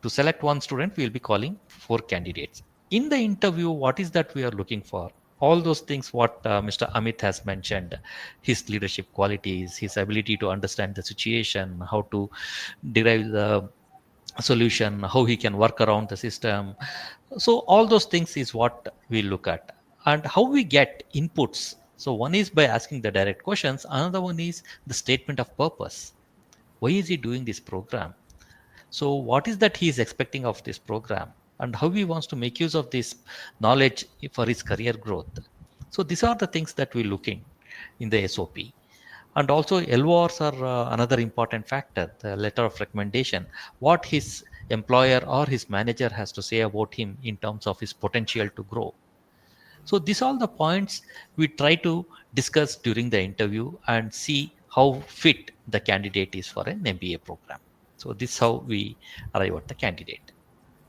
B: To select one student, we will be calling 4 candidates. In the interview, what is that we are looking for? All those things what Mr. Amit has mentioned, his leadership qualities, his ability to understand the situation, how to derive the solution, how he can work around the system. So all those things is what we look at, and how we get inputs. So one is by asking the direct questions, another one is the statement of purpose. Why is he doing this program? So what is that he is expecting of this program, and how he wants to make use of this knowledge for his career growth. So these are the things that we're looking in the SOP. And also LORs are another important factor, the letter of recommendation, what his employer or his manager has to say about him in terms of his potential to grow. So these are all the points we try to discuss during the interview and see how fit the candidate is for an MBA program. So this is how we arrive at the candidate.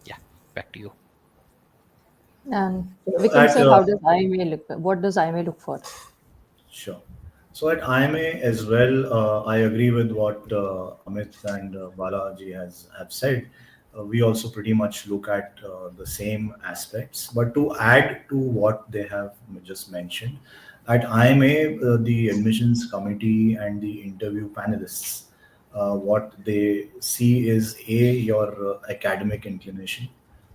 B: Yeah, back to you.
A: And
C: So
A: Vikram
C: at
A: sir, how does IMA look? What does IMA look for?
C: Sure. So at IIMA as well, I agree with what Amit and Balaji has have said. We also pretty much look at the same aspects. But to add to what they have just mentioned, at IIMA, the admissions committee and the interview panelists, what they see is your academic inclination.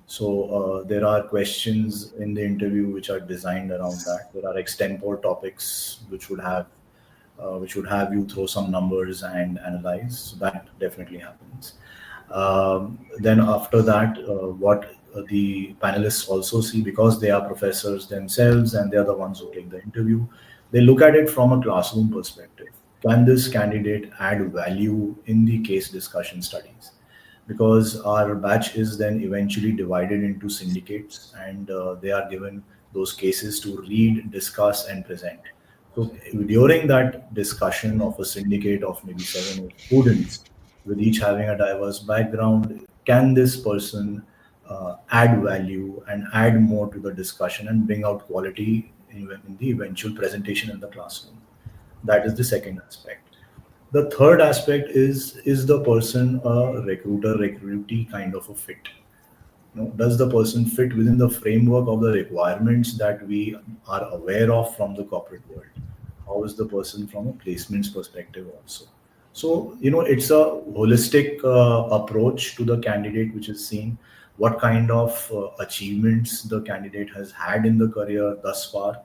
C: So there are questions in the interview which are designed around that. There are extempore topics which would have you throw some numbers and analyze. So that definitely happens. Then after that, what the panelists also see, because they are professors themselves and they are the ones who take the interview, they look at it from a classroom perspective. Can this candidate add value in the case discussion studies? Because our batch is then eventually divided into syndicates, and they are given those cases to read, discuss, and present. So during that discussion of a syndicate of maybe 7 or 8 students, with each having a diverse background, can this person add value and add more to the discussion and bring out quality in the eventual presentation in the classroom? That is the second aspect. The third aspect is the person a recruiter recruitee kind of a fit? Does the person fit within the framework of the requirements that we are aware of from the corporate world? How is the person from a placements perspective also? So it's a holistic approach to the candidate which is seen. What kind of achievements the candidate has had in the career thus far,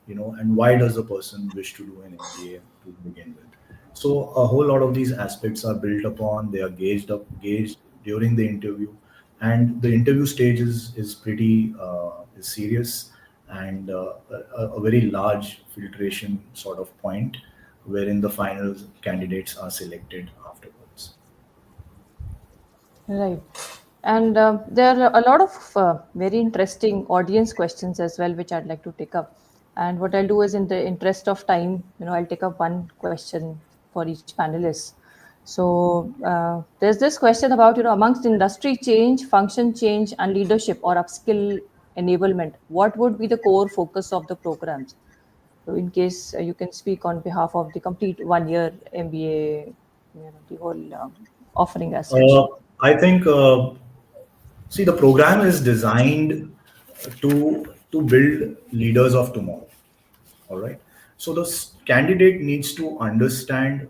C: and why does the person wish to do an MBA to begin with? So a whole lot of these aspects are built upon. They are gauged during the interview, and the interview stage is pretty is serious, and a very large filtration sort of point, wherein the final candidates are selected afterwards.
A: Right. And there are a lot of very interesting audience questions as well, which I'd like to take up. And what I'll do is, in the interest of time, I'll take up one question for each panelist. So there's this question about, amongst industry change, function change, and leadership or upskill enablement, what would be the core focus of the programs? So in case you can speak on behalf of the complete 1 year MBA, the whole offering as such.
C: I think, see, the program is designed to build leaders of tomorrow. All right. So the candidate needs to understand,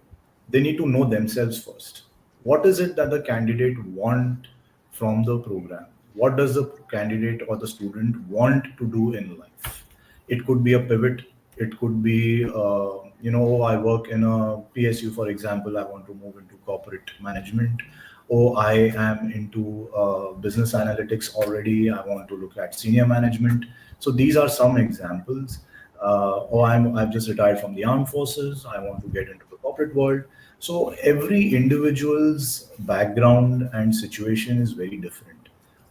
C: they need to know themselves first. What is it that the candidate want from the program? What does the candidate or the student want to do in life? It could be a pivot. It could be, I work in a PSU, for example, I want to move into corporate management. Or I am into business analytics already, I want to look at senior management. So these are some examples. Or I've just retired from the armed forces, I want to get into the corporate world. So every individual's background and situation is very different.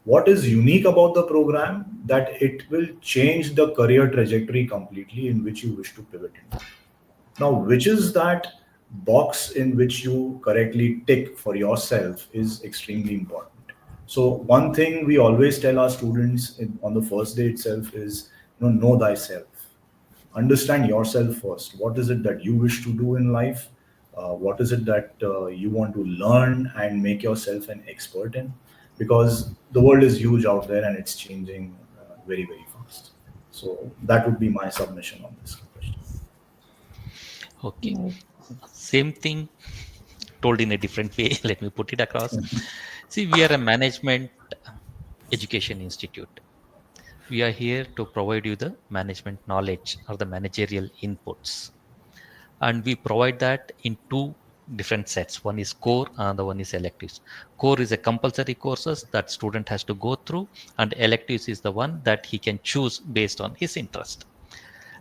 C: What is unique about the program, that it will change the career trajectory completely in which you wish to pivot into. Now, which is that box in which you correctly tick for yourself is extremely important. So one thing we always tell our students on the first day itself is, know thyself. Understand yourself first. What is it that you wish to do in life? What is it that you want to learn and make yourself an expert in? Because the world is huge out there and it's changing very, very fast. So that would be my submission on this question.
B: Okay. Same thing told in a different way. Let me put it across. See, we are a management education institute. We are here to provide you the management knowledge or the managerial inputs. And we provide that in two different sets. One is core and the one is electives. Core is a compulsory courses that student has to go through, and electives is the one that he can choose based on his interest.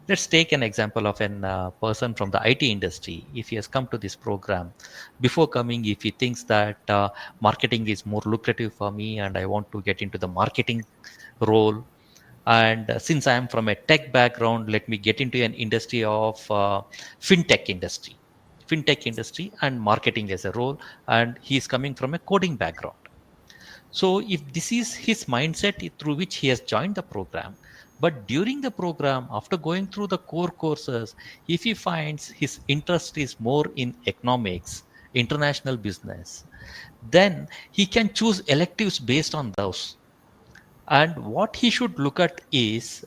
B: Let's take an example of an person from the IT industry. If he has come to this program, before coming, if he thinks that marketing is more lucrative for me and I want to get into the marketing role, and since I am from a tech background, let me get into an industry of fintech industry and marketing as a role, and he is coming from a coding background. So if this is his mindset through which he has joined the program, but during the program, after going through the core courses, if he finds his interest is more in economics, international business, then he can choose electives based on those. And what he should look at is,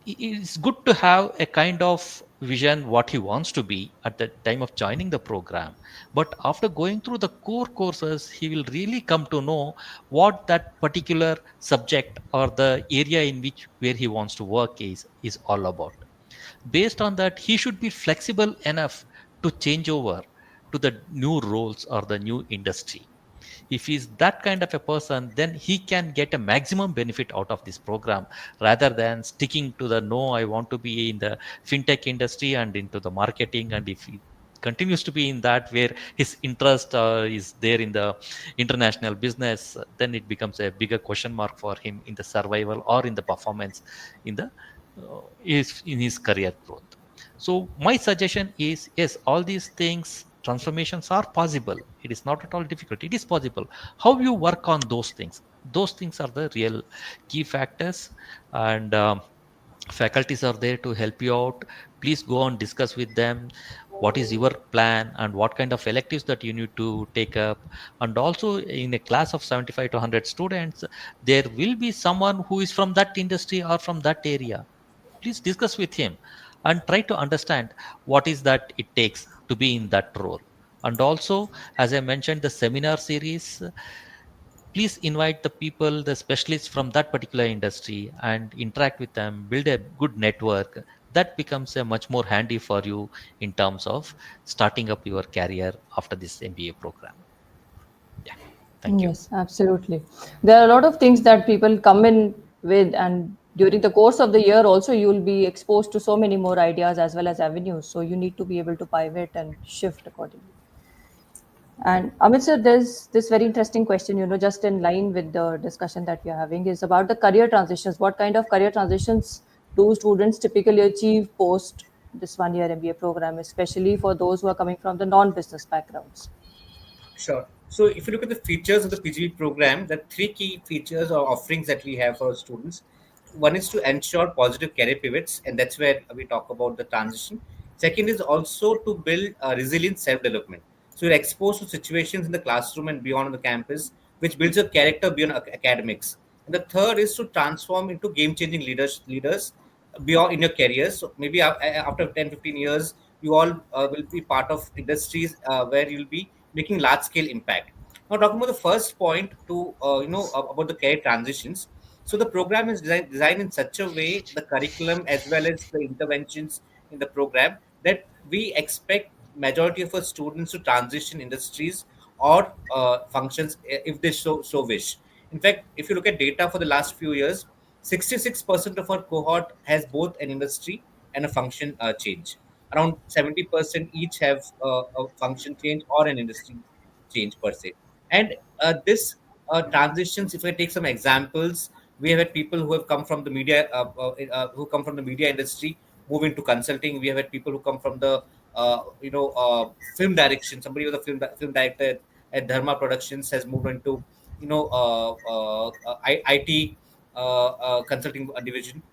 B: it's good to have a kind of vision what he wants to be at the time of joining the program, but after going through the core courses he will really come to know what that particular subject or the area in which where he wants to work is all about. Based on that, he should be flexible enough to change over to the new roles or the new industry. If he's that kind of a person, then he can get a maximum benefit out of this program rather than sticking to the no, I want to be in the fintech industry and into the marketing. And if he continues to be in that where his interest is there in the international business, then it becomes a bigger question mark for him in the survival or in the performance in the in his career growth. So my suggestion is, yes, all these things, transformations are possible. It is not at all difficult. It is possible. How you work on those things are the real key factors. And faculties are there to help you out. Please go and discuss with them what is your plan and what kind of electives that you need to take up. And also, in a class of 75 to 100 students, there will be someone who is from that industry or from that area. Please discuss with him and try to understand what is that it takes to be in that role. And also, as I mentioned, the seminar series, please invite the people, the specialists from that particular industry, and interact with them, build a good network. That becomes a much more handy for you in terms of starting up your career after this MBA program. Yeah, thank you.
A: Yes, absolutely. There are a lot of things that people come in with, and during the course of the year, also, you will be exposed to so many more ideas as well as avenues. So you need to be able to pivot and shift accordingly. And Amit sir, there's this very interesting question, just in line with the discussion that we are having, is about the career transitions. What kind of career transitions do students typically achieve post this 1 year MBA program, especially for those who are coming from the non-business backgrounds?
D: Sure. So if you look at the features of the PGP program, the three key features or offerings that we have for our students. One is to ensure positive career pivots, and that's where we talk about the transition. Second is also to build resilient self-development. So you're exposed to situations in the classroom and beyond on the campus, which builds your character beyond academics. And the third is to transform into game-changing leaders beyond in your careers. So maybe after 10, 15 years, you all will be part of industries where you'll be making large scale impact. Now, talking about the first point to about the career transitions. So the program is designed in such a way, the curriculum as well as the interventions in the program, that we expect majority of our students to transition industries or functions if they so wish. In fact, if you look at data for the last few years, 66% of our cohort has both an industry and a function change. Around 70% each have a function change or an industry change per se. And this transitions, if I take some examples, we have had people who have come from the media, who come from the media industry, move into consulting. We have had people who come from the film direction. Somebody was a film director at Dharma Productions has moved into IT consulting division,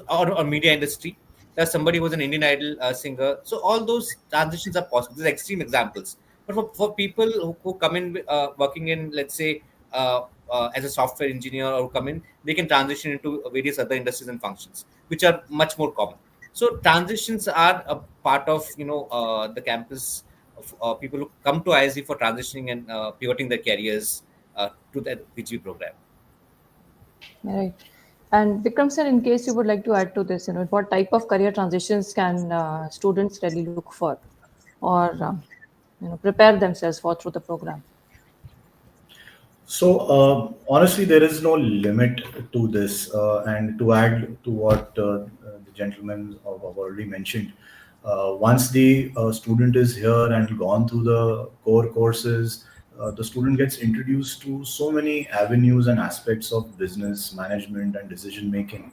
D: or media industry. There's somebody who was an Indian Idol singer. So all those transitions are possible. These are extreme examples. But for people who come in working in, let's say, as a software engineer, or who come in, they can transition into various other industries and functions, which are much more common. So transitions are a part of the campus of people who come to ISB for transitioning and pivoting their careers to the PGP program.
A: Right. And Vikram sir, in case you would like to add to this, what type of career transitions can students really look for, or prepare themselves for through the program?
C: So honestly, there is no limit to this. And to add to what the gentlemen have already mentioned, once the student is here and gone through the core courses, the student gets introduced to so many avenues and aspects of business management and decision making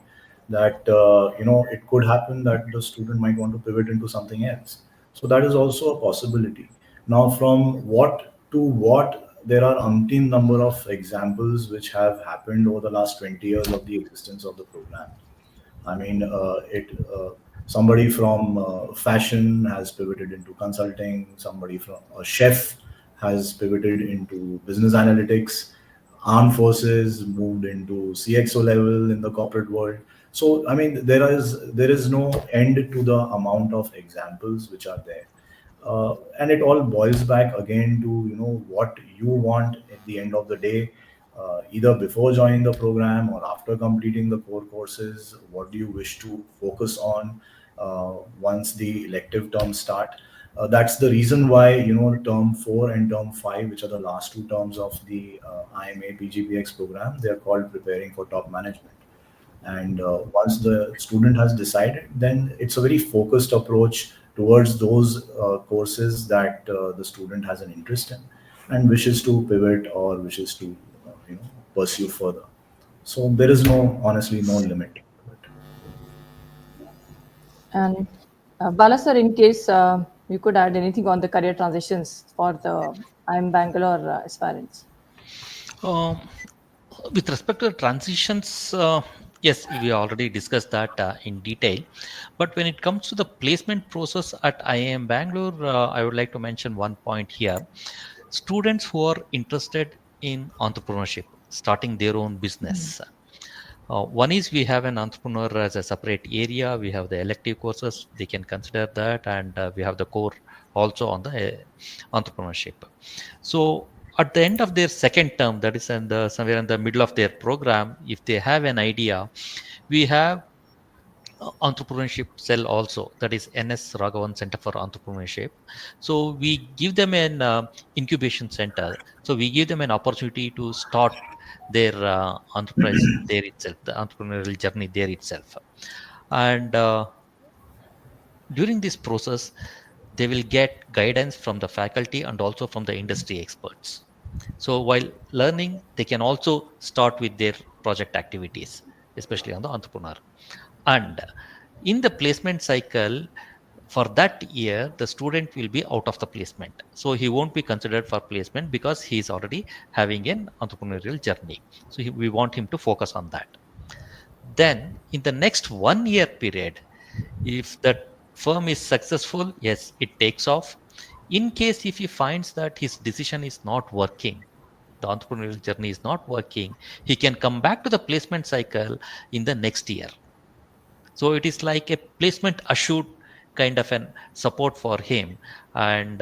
C: that it could happen that the student might want to pivot into something else. So that is also a possibility. Now, from what to what, there are umpteen number of examples which have happened over the last 20 years of the existence of the program. I mean, somebody from fashion has pivoted into consulting. Somebody from a chef has pivoted into business analytics. Armed forces moved into CXO level in the corporate world. So, I mean, there is no end to the amount of examples which are there. And it all boils back again to what you want at the end of the day, either before joining the program or after completing the core courses. What do you wish to focus on once the elective terms start? That's the reason why, term 4 and term 5, which are the last two terms of the IIMA PGPX program, they are called preparing for top management. And once the student has decided, then it's a very focused approach towards those courses that the student has an interest in and wishes to pivot or wishes to pursue further. So there is honestly no limit to it.
A: And Bala sir, in case you could add anything on the career transitions for the IIM Bangalore aspirants.
B: Um, with respect to the transitions, yes, we already discussed that in detail. But when it comes to the placement process at IIM Bangalore, I would like to mention one point here. Students who are interested in entrepreneurship, starting their own business. One is we have an entrepreneur as a separate area. We have the elective courses, they can consider that, and we have the core also on the entrepreneurship. So at the end of their second term, that is somewhere in the middle of their program, if they have an idea, we have entrepreneurship cell also, that is NS Raghavan Center for Entrepreneurship. So we give them an incubation center, so we give them an opportunity to start their enterprise there itself, the entrepreneurial journey there itself. And during this process they will get guidance from the faculty and also from the industry experts. So while learning, they can also start with their project activities, especially on the entrepreneur. And in the placement cycle, for that year, the student will be out of the placement. So he won't be considered for placement because he is already having an entrepreneurial journey. So we want him to focus on that. Then in the next 1 year period, if that firm is successful, yes, it takes off. In case if he finds that his decision is not working, the entrepreneurial journey is not working, he can come back to the placement cycle in the next year. So it is like a placement assured kind of an support for him, and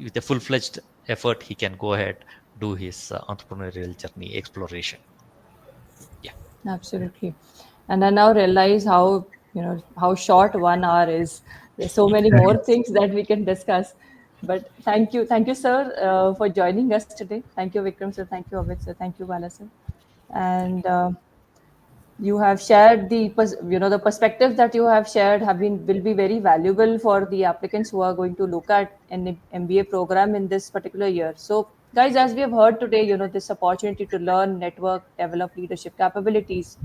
B: with a full-fledged effort, he can go ahead do his entrepreneurial journey exploration. Yeah.
A: Absolutely. And I now realize how, how short 1 hour is. There's so many more things that we can discuss. But thank you, sir, for joining us today. Thank you, Vikram sir. Thank you, Abid sir. Thank you, Bala sir. And you have shared the perspectives that you have shared will be very valuable for the applicants who are going to look at an MBA program in this particular year. So guys, as we have heard today, this opportunity to learn, network, develop leadership capabilities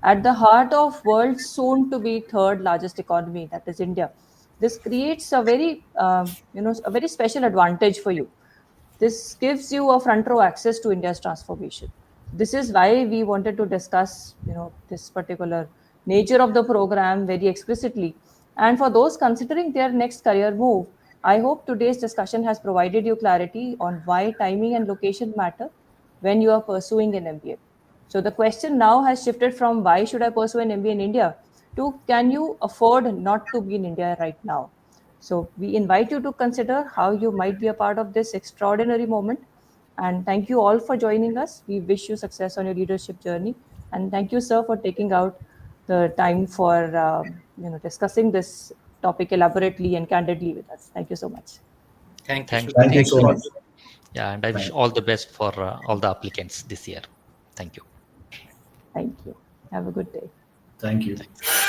A: at the heart of world's soon to be third largest economy, that is India. This creates a very a very special advantage for you. This gives you a front row access to India's transformation. This is why we wanted to discuss, this particular nature of the program very explicitly. And for those considering their next career move, I hope today's discussion has provided you clarity on why timing and location matter when you are pursuing an MBA. So the question now has shifted from why should I pursue an MBA in India to can you afford not to be in India right now? So we invite you to consider how you might be a part of this extraordinary moment. And thank you all for joining us. We wish you success on your leadership journey. And thank you, sir, for taking out the time for discussing this topic elaborately and candidly with us. Thank you so much.
D: Thank you,
B: Thank
C: Thank you
D: Shruti.
C: so much.
B: Yeah, and I wish
C: Thank
B: all the best for all the applicants this year. Thank you.
A: Thank you. Have a good day.
C: Thank you.
B: Thanks.